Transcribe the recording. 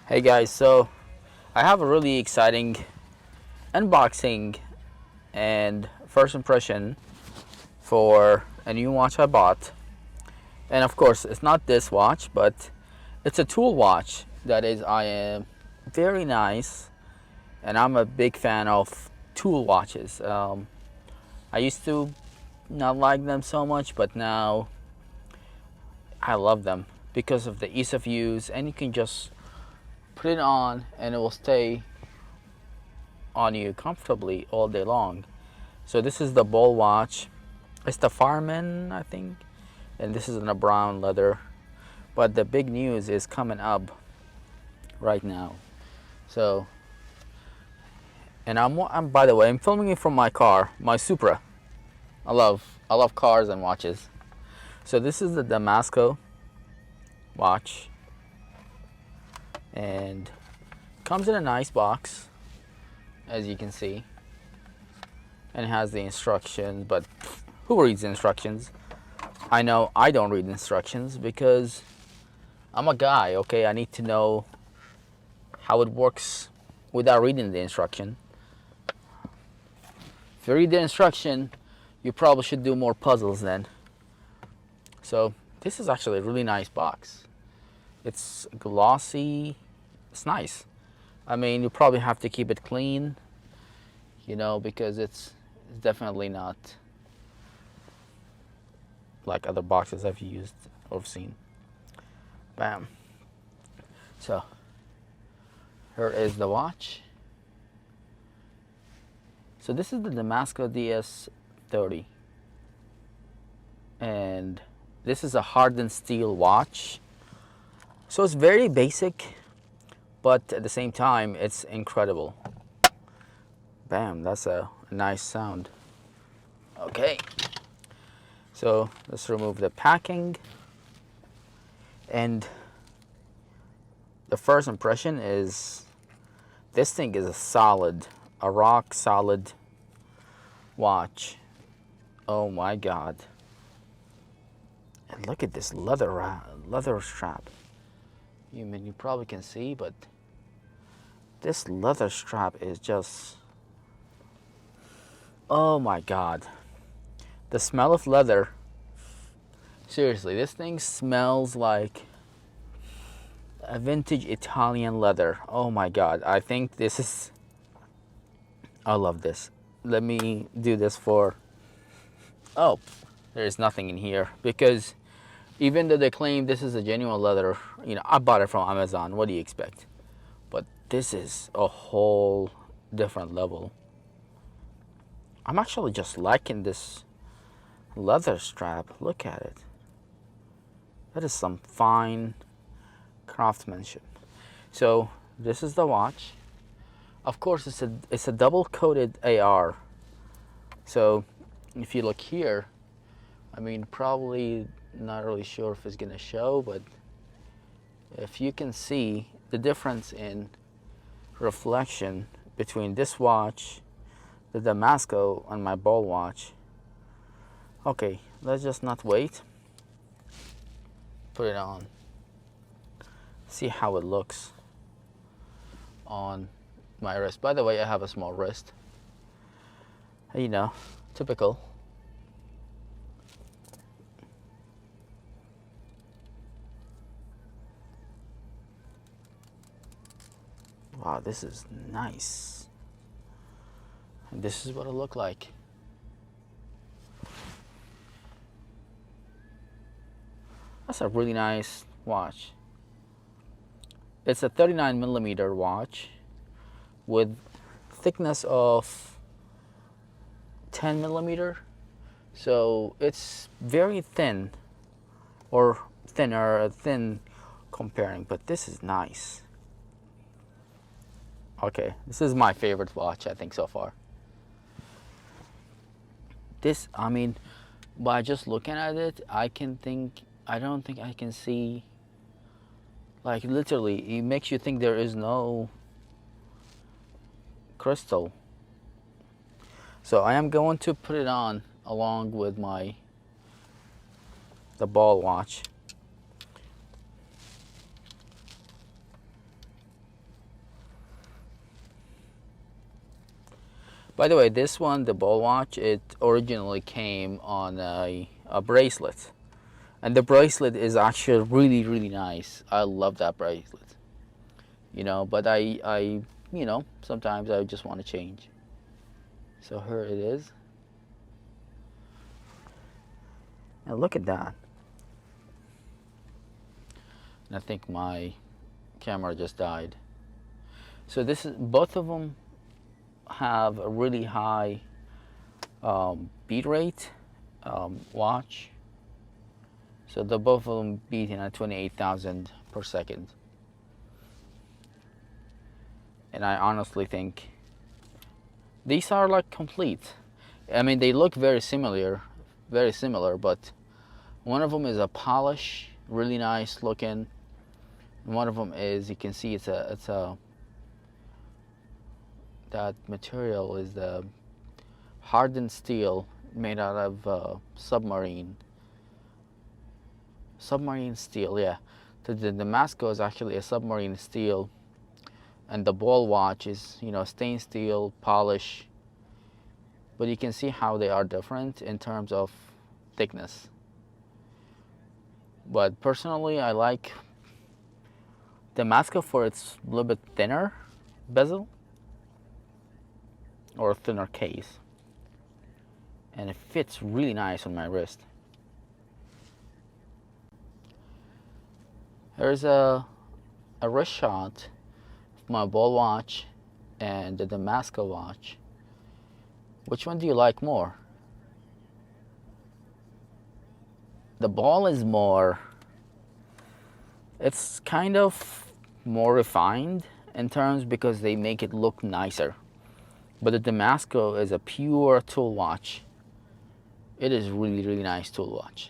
Hey guys, so I have a really exciting unboxing and first impression for a new watch I bought. And of course, it's not this watch, but it's a tool watch that is I am very nice, and I'm a big fan of tool watches. I used to not like them so much, but now I love them because of the ease of use, and you can just put it on and it will stay on you comfortably all day long. So this is the BallWatch. It's the Fireman, I think, and this is in a brown leather. But the big news is coming up right now. So, and I'm by the way, I'm filming it from my car, my Supra. I love cars and watches. So this is the Damasko watch, and comes in a nice box, as you can see, and it has the instructions. But who reads the instructions? I know I don't read instructions because I'm a guy, okay? I need to know how it works without reading the instruction. If you read the instruction, you probably should do more puzzles then. So this is actually a really nice box. It's glossy. It's nice. I mean, you probably have to keep it clean, because it's definitely not like other boxes I've used or seen. Bam. So here is the watch. So this is the Damasko DS 30, and this is a hardened steel watch. So it's very basic, but at the same time it's incredible. Bam, that's a nice sound. Okay, so let's remove the packing, and the first impression is this thing is a rock solid watch. Oh my god. And look at this leather strap. You probably can see, but this leather strap is just, oh my god. The smell of leather, seriously, this thing smells like a vintage Italian leather. Oh my god, I think this is, I love this. Let me do this for, oh, there's nothing in here, because even though they claim this is a genuine leather, I bought it from Amazon, what do you expect? But this is a whole different level. I'm actually just liking this leather strap. Look at it. That is some fine craftsmanship. So this is the watch. Of course, it's a double coated AR. So if you look here, I mean, probably not really sure if it's gonna show, but if you can see the difference in reflection between this watch, the Damasko, and my BallWatch. Okay, let's just not wait. Put it on. See how it looks on my wrist. By the way, I have a small wrist. Typical. Wow, this is nice. And this is what it looked like. That's a really nice watch. It's a 39mm watch with thickness of 10mm. So it's very thin, or thin comparing, but this is nice. Okay, this is my favorite watch, I think, so far. This, I mean, by just looking at it, I don't think I can see, like, literally, it makes you think there is no crystal. So I am going to put it on along with the BallWatch. By the way, this one, the BallWatch, it originally came on a bracelet. And the bracelet is actually really, really nice. I love that bracelet. You know, but you know, sometimes I just want to change. So here it is. And look at that. And I think my camera just died. So this is, both of them have a really high beat rate watch. So they're both of them beating at 28,000 per second. And I honestly think these are like complete. I mean, they look very similar, but one of them is a polish, really nice looking. And one of them is, you can see it's a that material is the hardened steel made out of submarine steel. Yeah, the Damasko is actually a submarine steel, and the BallWatch is, you know, stainless steel polish. But you can see how they are different in terms of thickness. But personally, I like Damasko for its a little bit thinner bezel, or a thinner case, and it fits really nice on my wrist. Here's a wrist shot of my BallWatch and the Damasko watch. Which one do you like more? The ball is more, it's kind of more refined in terms, because they make it look nicer. But the Damasko is a pure tool watch. It is really, really nice tool watch.